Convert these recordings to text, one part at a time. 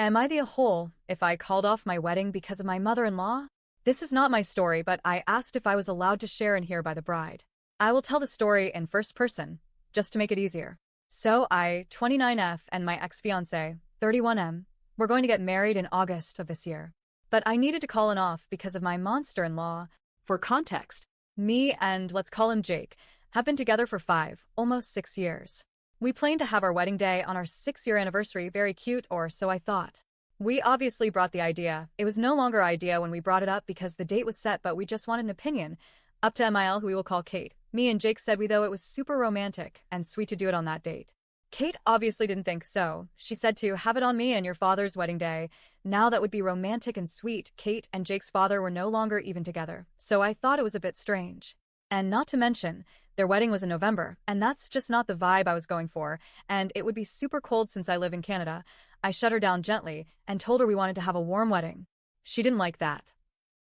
Am I the a-hole if I called off my wedding because of my mother-in-law? This is not my story, but I asked if I was allowed to share and hear by the bride. I will tell the story in first person, just to make it easier. So I, 29F, and my ex-fiancé, 31M, were going to get married in August of this year. But I needed to call it off because of my monster-in-law. For context, Me and, let's call him Jake, have been together for 5, almost 6 years. We planned to have our wedding day on our 6-year anniversary, very cute, or so I thought. We obviously brought the idea. It was no longer idea when we brought it up because the date was set, but we just wanted an opinion. Up to Mil, who we will call Kate. Me and Jake said though it was super romantic and sweet to do it on that date. Kate obviously didn't think so. She said to have it on me and your father's wedding day. Now that would be romantic and sweet. Kate and Jake's father were no longer even together, so I thought it was a bit strange. And not to mention, their wedding was in November, and that's just not the vibe I was going for, and it would be super cold since I live in Canada. I shut her down gently and told her we wanted to have a warm wedding. She didn't like that.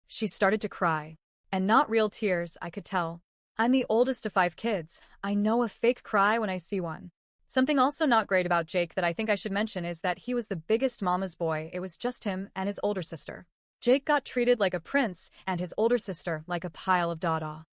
She started to cry. And not real tears, I could tell. I'm the oldest of 5 kids. I know a fake cry when I see one. Something also not great about Jake that I think I should mention is that he was the biggest mama's boy. It was just him and his older sister. Jake got treated like a prince and his older sister like a pile of dada.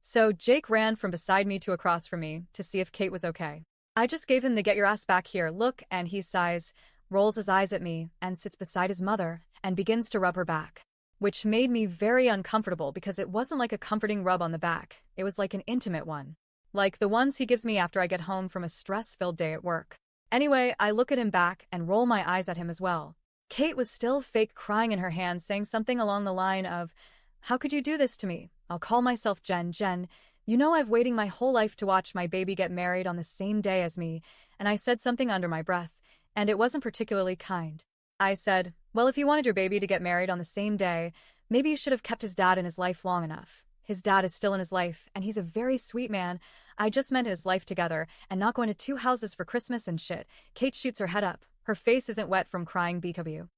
So Jake ran from beside me to across from me to see if Kate was okay. I just gave him the get your ass back here look, and he sighs, rolls his eyes at me, and sits beside his mother and begins to rub her back. Which made me very uncomfortable because it wasn't like a comforting rub on the back, it was like an intimate one. Like the ones he gives me after I get home from a stress-filled day at work. Anyway, I look at him back and roll my eyes at him as well. Kate was still fake crying in her hand, saying something along the line of, "How could you do this to me? I'll call myself Jen. Jen, you know I've waiting my whole life to watch my baby get married on the same day as me," and I said something under my breath, and it wasn't particularly kind. I said, well, if you wanted your baby to get married on the same day, maybe you should have kept his dad in his life long enough. His dad is still in his life, and he's a very sweet man. I just meant his life together, and not going to 2 houses for Christmas and shit. Kate shoots her head up. Her face isn't wet from crying BW.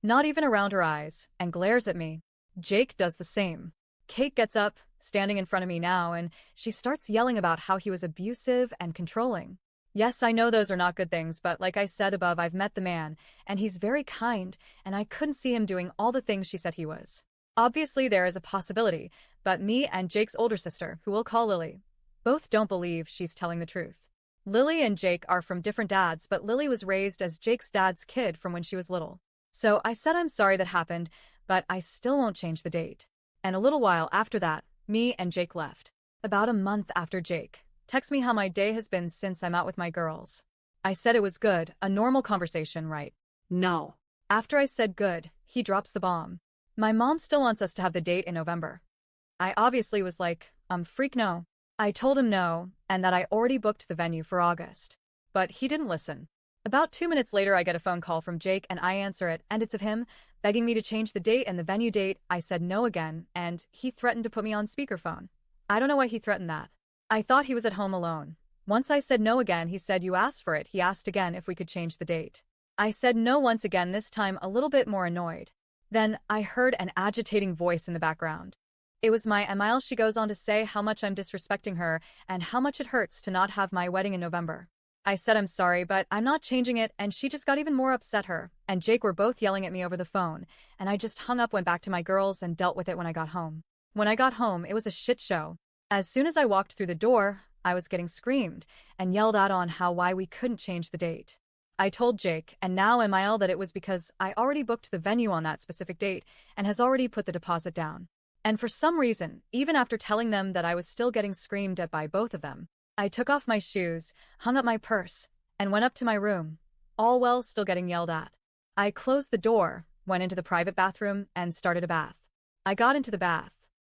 Not even around her eyes, and glares at me. Jake does the same. Kate gets up, standing in front of me now, and she starts yelling about how he was abusive and controlling. Yes, I know those are not good things, but like I said above, I've met the man, and he's very kind, and I couldn't see him doing all the things she said he was. Obviously, there is a possibility, but me and Jake's older sister, who we'll call Lily, both don't believe she's telling the truth. Lily and Jake are from different dads, but Lily was raised as Jake's dad's kid from when she was little. So I said I'm sorry that happened, but I still won't change the date. And a little while after that, me and Jake left. About a month after Jake text me how my day has been since I'm out with my girls. I said it was good, a normal conversation, right? no. After I said good, he drops the bomb. My mom still wants us to have the date in November. I obviously was like, freak no. I told him no, and that I already booked the venue for August. But he didn't listen. About 2 minutes later, I get a phone call from Jake and I answer it, and it's of him, begging me to change the date and the venue date. I said no again, and he threatened to put me on speakerphone. I don't know why he threatened that. I thought he was at home alone. Once I said no again, he said you asked for it. He asked again if we could change the date. I said no once again, this time a little bit more annoyed. Then I heard an agitating voice in the background. It was my Emile. She goes on to say how much I'm disrespecting her and how much it hurts to not have my wedding in November. I said I'm sorry, but I'm not changing it, and she just got even more upset. Her and Jake were both yelling at me over the phone, and I just hung up, went back to my girls, and dealt with it when I got home. When I got home, it was a shit show. As soon as I walked through the door, I was getting screamed and yelled at on why we couldn't change the date. I told Jake, and now Emile, that it was because I already booked the venue on that specific date and has already put the deposit down. And for some reason, even after telling them that I was still getting screamed at by both of them, I took off my shoes, hung up my purse, and went up to my room, all while still getting yelled at. I closed the door, went into the private bathroom, and started a bath. I got into the bath.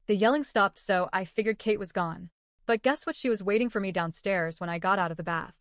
The yelling stopped, so I figured Kate was gone. But guess what? She was waiting for me downstairs when I got out of the bath.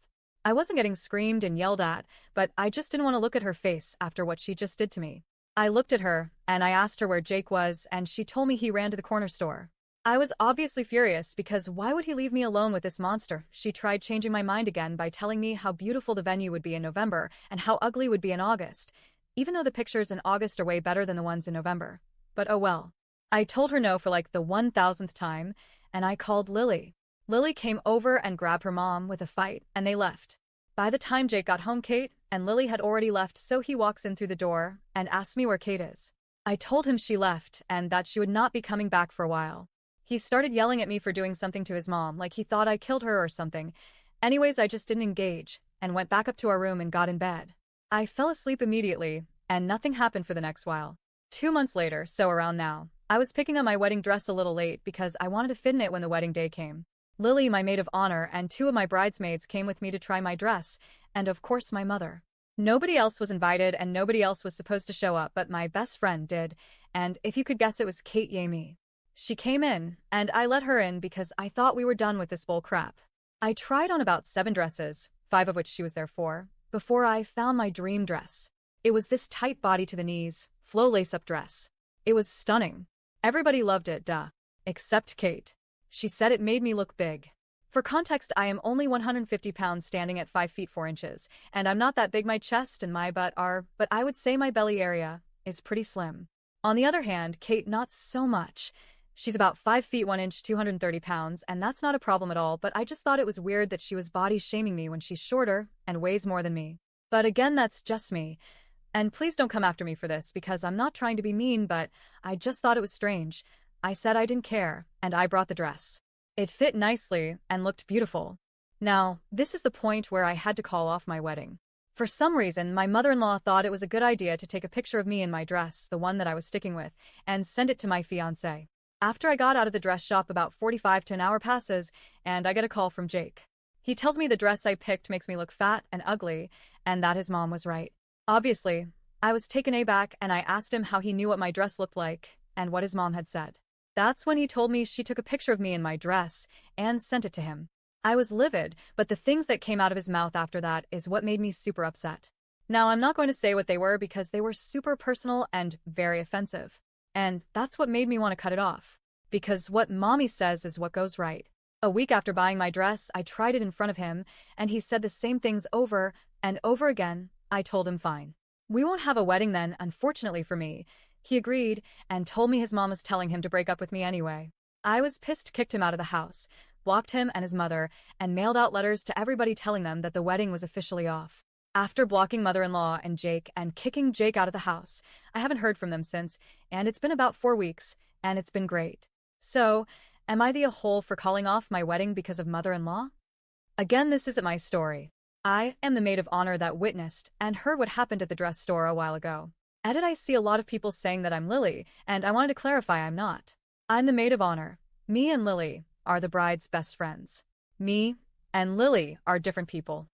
I wasn't getting screamed and yelled at, but I just didn't want to look at her face after what she just did to me. I looked at her, and I asked her where Jake was, and she told me he ran to the corner store. I was obviously furious because why would he leave me alone with this monster? She tried changing my mind again by telling me how beautiful the venue would be in November and how ugly would be in August, even though the pictures in August are way better than the ones in November. But oh well. I told her no for like the 1000th time, and I called Lily. Lily came over and grabbed her mom with a fight, and they left. By the time Jake got home, Kate and Lily had already left, so he walks in through the door and asks me where Kate is. I told him she left and that she would not be coming back for a while. He started yelling at me for doing something to his mom, like he thought I killed her or something. Anyways, I just didn't engage and went back up to our room and got in bed. I fell asleep immediately, and nothing happened for the next while. 2 months later, so around now, I was picking up my wedding dress a little late because I wanted to fit in it when the wedding day came. Lily, my maid of honor, and 2 of my bridesmaids came with me to try my dress, and of course my mother. Nobody else was invited and nobody else was supposed to show up, but my best friend did, and if you could guess, it was Kate Yamie. She came in, and I let her in because I thought we were done with this bull crap. I tried on about 7 dresses, 5 of which she was there for, before I found my dream dress. It was this tight body to the knees, flow lace-up dress. It was stunning. Everybody loved it, duh. Except Kate. She said it made me look big. For context, I am only 150 pounds standing at 5 feet 4 inches, and I'm not that big. My chest and my butt are, but I would say my belly area is pretty slim. On the other hand, Kate, not so much. She's about 5 feet 1 inch, 230 pounds, and that's not a problem at all, but I just thought it was weird that she was body shaming me when she's shorter and weighs more than me. But again, that's just me. And please don't come after me for this because I'm not trying to be mean, but I just thought it was strange. I said I didn't care, and I brought the dress. It fit nicely and looked beautiful. Now, this is the point where I had to call off my wedding. For some reason, my mother-in-law thought it was a good idea to take a picture of me in my dress, the one that I was sticking with, and send it to my fiancé. After I got out of the dress shop, about 45 to an hour passes, and I get a call from Jake. He tells me the dress I picked makes me look fat and ugly, and that his mom was right. Obviously, I was taken aback, and I asked him how he knew what my dress looked like and what his mom had said. That's when he told me she took a picture of me in my dress and sent it to him. I was livid, but the things that came out of his mouth after that is what made me super upset. Now, I'm not going to say what they were because they were super personal and very offensive. And that's what made me want to cut it off. Because what mommy says is what goes right. A week after buying my dress, I tried it in front of him, and he said the same things over and over again. I told him fine. We won't have a wedding then, unfortunately for me. He agreed and told me his mom was telling him to break up with me anyway. I was pissed, kicked him out of the house, blocked him and his mother, and mailed out letters to everybody telling them that the wedding was officially off. After blocking mother-in-law and Jake and kicking Jake out of the house, I haven't heard from them since, and it's been about 4 weeks, and it's been great. So, am I the a-hole for calling off my wedding because of mother-in-law? Again, this isn't my story. I am the maid of honor that witnessed and heard what happened at the dress store a while ago. Edit, I see a lot of people saying that I'm Lily, and I wanted to clarify I'm not. I'm the maid of honor. Me and Lily are the bride's best friends. Me and Lily are different people.